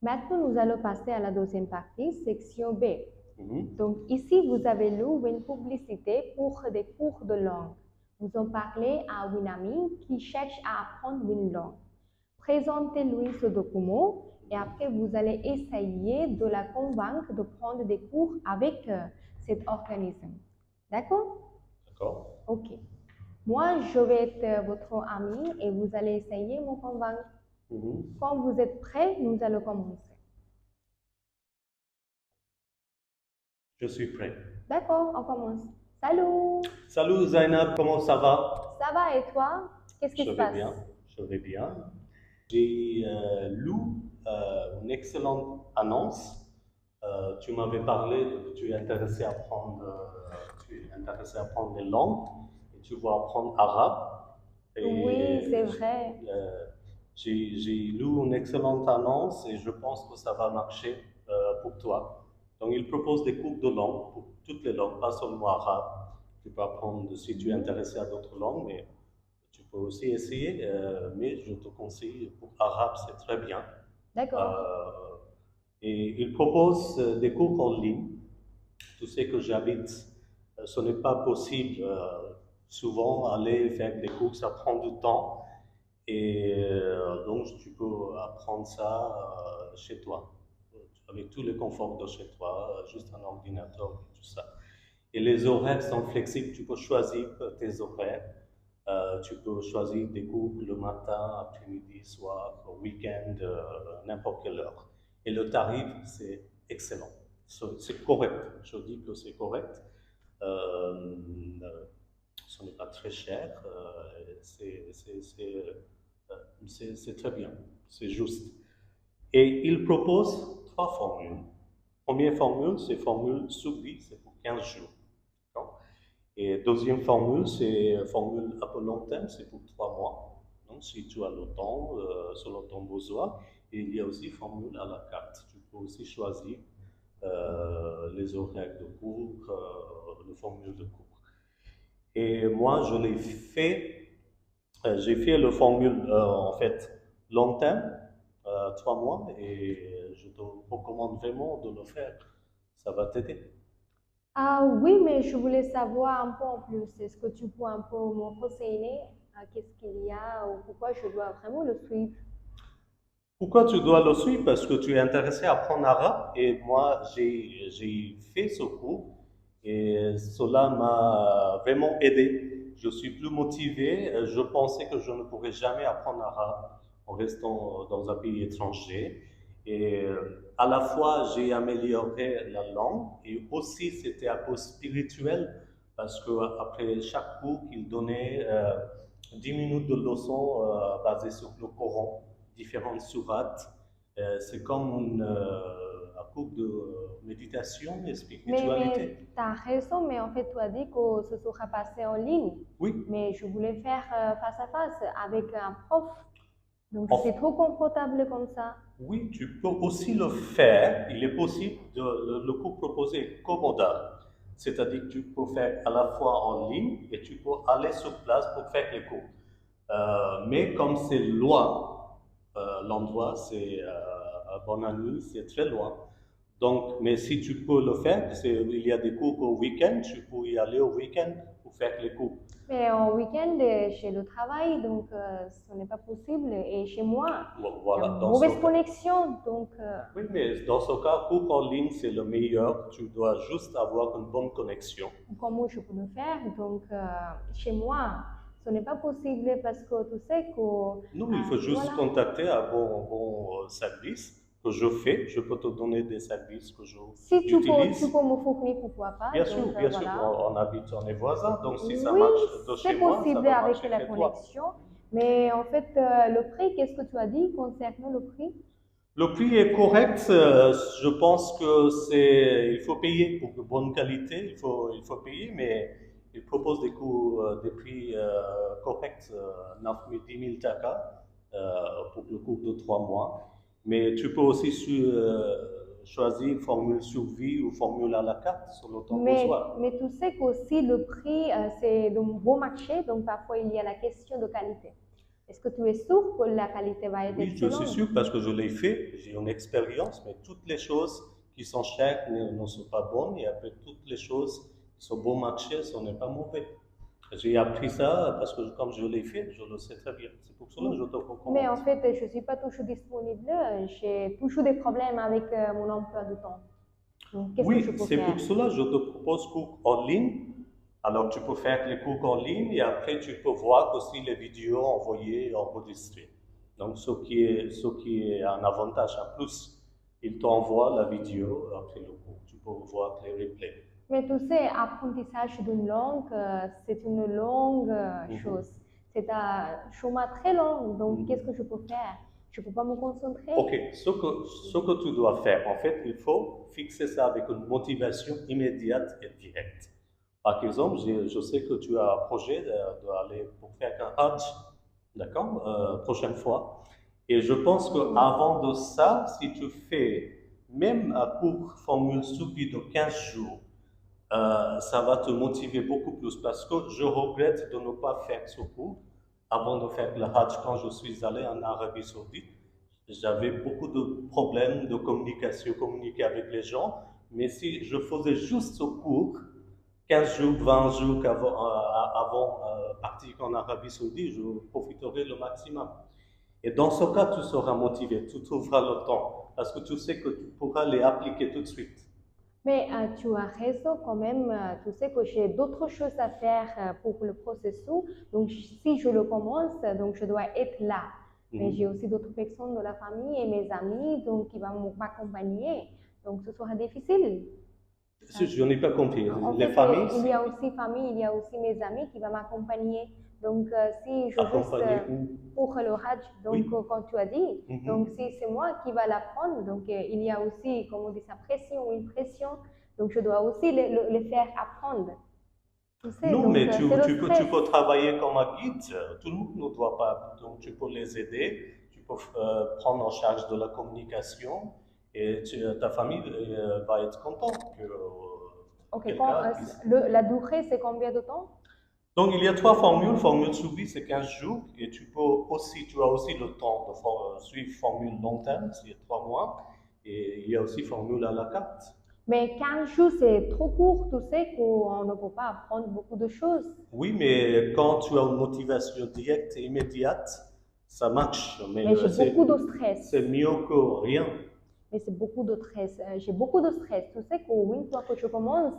Maintenant, nous allons passer à la deuxième partie, section B. Mhm. Donc, ici, vous avez lu une publicité pour des cours de langue. Vous en parlez à une amie qui cherche à apprendre une langue. Présentez-lui ce document et après, vous allez essayer de la convaincre de prendre des cours avec cet organisme. D'accord? D'accord. Ok. Moi, je vais être votre amie et vous allez essayer de me convaincre. Mhm. Quand vous êtes prêts, nous allons commencer. Je suis prêt. D'accord, on commence. Salut, Salut Zainab, comment ça va? ça va et toi? Qu'est-ce qui Je se vais passe? bien, je vais bien. J'ai lu une excellente annonce. Tu m'avais parlé que tu es intéressé à apprendre des langues et tu veux apprendre arabe. Oui, c'est Et vrai. j'ai lu une excellente annonce et je pense que ça va marcher pour toi. Donc, il propose des cours de langue pour toutes les langues, pas seulement arabe. Tu peux apprendre si tu es intéressé à d'autres langues, mais tu peux aussi essayer. Mais je te conseille pour arabe, c'est très bien. D'accord. Euh, et il propose des cours en ligne. Tu sais que j'habite, ce n'est pas possible souvent aller faire des cours, ça prend du temps. Et donc, tu peux apprendre ça chez toi, avec tous les conforts de chez toi, juste un ordinateur et tout ça. Et les horaires sont flexibles, tu peux choisir tes horaires. Tu peux choisir des cours le matin, après-midi, soir, week-end, n'importe quelle heure. Et le tarif, c'est excellent. C'est correct. Je dis que c'est correct. Euh, Ce n'est pas très cher. C'est très bien. C'est juste. Et il propose trois formules. Première formule, c'est formule suivi, c'est pour 15 jours. D'accord. Et deuxième formule, c'est formule un peu long terme, c'est pour 3 mois. Donc, si tu as le temps, selon ton besoin. Et il y a aussi formule à la carte. Tu peux aussi choisir les horaires de cours, le formule de cours. Et moi, je l'ai fait, j'ai fait le formule en fait long terme, 3 mois, et je te recommande vraiment de le faire. Ça va t'aider. Ah oui, mais je voulais savoir un peu en plus. Est-ce que tu peux un peu me renseigner qu'est-ce qu'il y a ou pourquoi je dois vraiment le suivre? Pourquoi tu dois le suivre? Parce que tu es intéressé à apprendre l'arabe et moi, j'ai fait ce cours et cela m'a vraiment aidé. Je suis plus motivé. Je pensais que je ne pourrais jamais apprendre l'arabe en restant dans un pays étranger. Et à la fois, j'ai amélioré la langue et aussi c'était un peu spirituel parce que après chaque cours, il donnait 10 minutes de leçons basées sur le Coran, différentes sourates. C'est comme un cours de méditation et Mais spiritualité. tu as raison, mais en fait, tu as dit que ce sera passé en ligne. Oui, Mais je voulais faire face à face avec un prof. Donc, c'est en- trop confortable comme ça. oui, tu peux aussi le faire. Il est possible de le cours proposé est commodal. C'est-à-dire que tu peux faire à la fois en ligne et tu peux aller sur place pour faire les cours. Mais comme c'est loin, l'endroit, c'est à Bonany, c'est très loin. Donc, mais si tu peux le faire, il y a des cours au week-end, tu peux y aller au week-end pour faire les cours. Mais en week-end, chez le travail, donc ce n'est pas possible. Et chez moi, il y a Voilà, une dans ce mauvaise cas. connexion. Donc, Oui, mais dans ce cas, cours en ligne, c'est le meilleur. Tu dois juste avoir une bonne connexion. comment je peux le faire? Donc, chez moi, ce n'est pas possible parce que tu sais que, Nous, il faut juste voilà, contacter un bon service que je fais. Je peux te donner des services que si tu j'utilise. peux me fournir, pourquoi pas? Donc, Bien sûr, voilà. on habite, on est voisins, donc si ça Oui, marche de c'est chez moi, ça possible va avec marcher la chez toi. connexion. Mais en fait, le prix, qu'est-ce que tu as dit concernant le prix? Le prix est correct, je pense que il faut payer pour de bonne qualité, il faut payer, mais il propose des prix corrects, 9 000, 10 000 taka pour le cours de 3 mois. Mais tu peux aussi choisir formule survie ou formule à la carte selon ton besoin. Mais tu sais qu'aussi le prix, c'est de bon marché, donc parfois il y a la question de qualité. Est-ce que tu es sûr que la qualité va être Oui, je suis excellente? sûr parce que je l'ai fait, j'ai une expérience, mais toutes les choses qui sont chères ne sont pas bonnes et après toutes les choses qui sont bon marché, ce n'est pas mauvais. J'ai appris ça parce que comme je l'ai fait, je le sais très bien. C'est pour cela que je te Mais recommande. en fait, je ne suis pas toujours disponible. J'ai toujours des problèmes avec mon emploi du temps. Donc, qu'est-ce que je Oui, peux c'est faire? pour cela que je te propose cours en ligne. Alors, tu peux faire les cours en ligne et après, tu peux voir aussi les vidéos envoyées et enregistrées. Donc, ce qui est un avantage. En plus, il t'envoie la vidéo après le cours. Tu peux voir les replays. Mais tu sais, apprentissage d'une langue, c'est une longue Mhm. chose. C'est un chemin très long. Donc, qu'est-ce Mhm. que je peux faire? Je ne peux pas me concentrer. Ok, ce que tu dois faire, en fait, il faut fixer ça avec une motivation immédiate et directe. Par exemple, je sais que tu as un projet d'aller pour faire un Hajj, d'accord, prochaine fois. Et je pense qu'avant de ça, si tu fais même un cours formule subie de 15 jours, ça va te motiver beaucoup plus parce que je regrette de ne pas faire ce cours avant de faire le Hajj. Quand je suis allé en Arabie Saoudite, j'avais beaucoup de problèmes de communication, communiquer avec les gens. Mais si je faisais juste ce cours, 15 jours, 20 jours avant partir en Arabie Saoudite, je profiterai le maximum. Et dans ce cas, tu seras motivé, tu trouveras le temps parce que tu sais que tu pourras les appliquer tout de suite. Mais tu as raison quand même. Tu sais que j'ai d'autres choses à faire pour le processus. Donc, si je le commence, donc je dois être là. Mais j'ai Mhm. aussi d'autres personnes de la famille et mes amis donc, qui vont m'accompagner. Donc, ce sera difficile. Ça, Je n'ai pas compris. en Les fait, familles, il y a si aussi famille, il y a aussi mes amis qui vont m'accompagner. Donc, si je juste accompagner où? pour le Hajj, donc Oui. quand tu as dit, donc Mhm. si c'est moi qui va l'apprendre, donc il y a aussi, comme on dit, sa pression, une pression. Donc, je dois aussi le faire apprendre. Tu sais, Non, donc mais tu, c'est le tu stress. peux travailler comme un guide. Tout le monde ne doit pas. Donc, tu peux les aider. Tu peux prendre en charge de la communication et ta famille va être contente que Ok, quelqu'un puisse. la durée, c'est combien de temps? Donc, il y a trois formules. Formule subie, c'est 15 jours. Et tu as aussi le temps de suivre formule long terme, c'est 3 mois. Et il y a aussi formule à la carte. Mais 15 jours, c'est trop court. Tu sais qu'on ne peut pas apprendre beaucoup de choses. Oui, mais quand tu as une motivation directe et immédiate, ça marche. Mais Mais j'ai beaucoup de stress. c'est mieux que rien. Mais c'est beaucoup de stress. J'ai beaucoup de stress. Tu sais qu'une fois que je commence,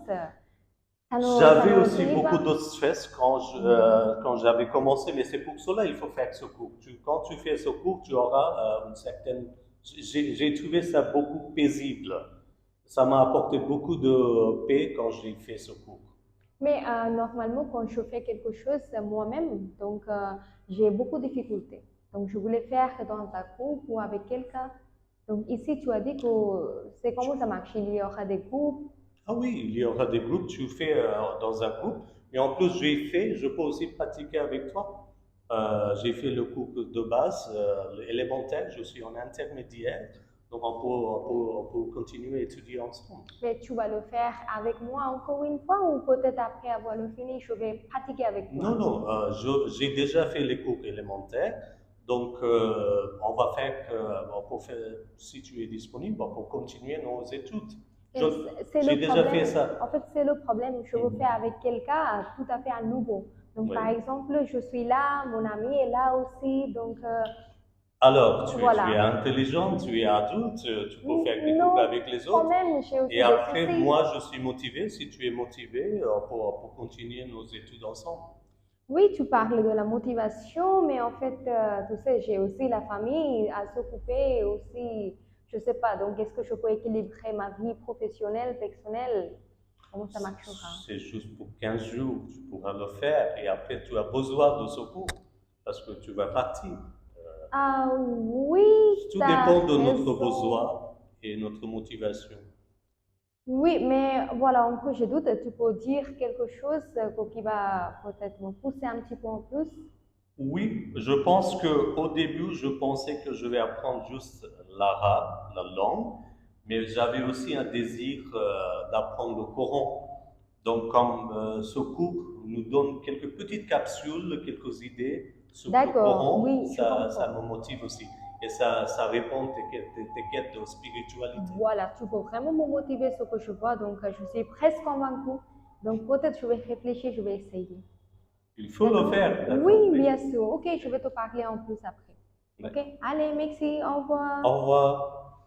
ça J'avais ne aussi finit beaucoup pas. de stress quand j'avais commencé, mais c'est pour cela qu'il faut faire ce cours. Quand tu fais ce cours, tu auras une certaine. J'ai trouvé ça beaucoup paisible. Ça m'a apporté beaucoup de paix quand j'ai fait ce cours. Mais normalement, quand je fais quelque chose moi-même, donc j'ai beaucoup de difficultés. Donc, je voulais faire dans un groupe ou avec quelqu'un. Donc, ici, tu as dit que c'est comment ça marche. Il y aura des groupes. Ah oui, il y aura des groupes, tu fais dans un groupe. Et en plus, je peux aussi pratiquer avec toi. J'ai fait le cours de base, l'élémentaire, je suis en intermédiaire. Donc on peut continuer à étudier ensemble. Mais tu vas le faire avec moi encore une fois ou peut-être après avoir le fini, je vais pratiquer avec toi. Non, non, j'ai déjà fait les cours élémentaires. Donc on va faire, si tu es disponible, on peut continuer nos études. Et c'est J'ai le déjà fait problème. ça. En fait, c'est le problème. Je veux faire Mhm. avec quelqu'un tout à fait à nouveau. Donc, par Oui. exemple, je suis là, mon ami est là aussi. Donc, Alors, tu es voilà. intelligent, tu es adulte, tu peux faire des cours Non, avec les quand autres. même, j'ai Et aussi des après, soucis. moi, je suis motivé. Si tu es motivé, on peut continuer nos études ensemble. Oui, tu parles de la motivation, mais en fait, tu sais, j'ai aussi la famille à s'occuper aussi. Je sais pas. Donc, est-ce que je peux équilibrer ma vie professionnelle, personnelle? Comment ça marchera? C'est juste pour 15 jours, tu pourras le faire. Et après, tu as besoin de ce cours parce que tu vas partir. Ah oui, Tout tu as dépend de notre raison. besoin et notre motivation. Oui, mais voilà, encore j'ai doute, tu peux dire quelque chose qui va peut-être me pousser un petit peu en plus. Oui, je pense que au début, je pensais que je vais apprendre juste l'arabe, la langue, mais j'avais aussi un désir d'apprendre le Coran. Donc, comme ce cours nous donne quelques petites capsules, quelques idées sur le D'accord, Coran, oui, je ça comprends. me motive aussi. Et ça répond à tes quêtes de spiritualité. Voilà, tu peux vraiment me motiver ce que je vois, donc je suis presque convaincue. Donc peut-être je vais réfléchir, je vais essayer. Il faut le faire, d'accord? Oui, bien sûr. Ok, je vais te parler en plus après. D'accord. Ok, allez, merci, au revoir. Au revoir.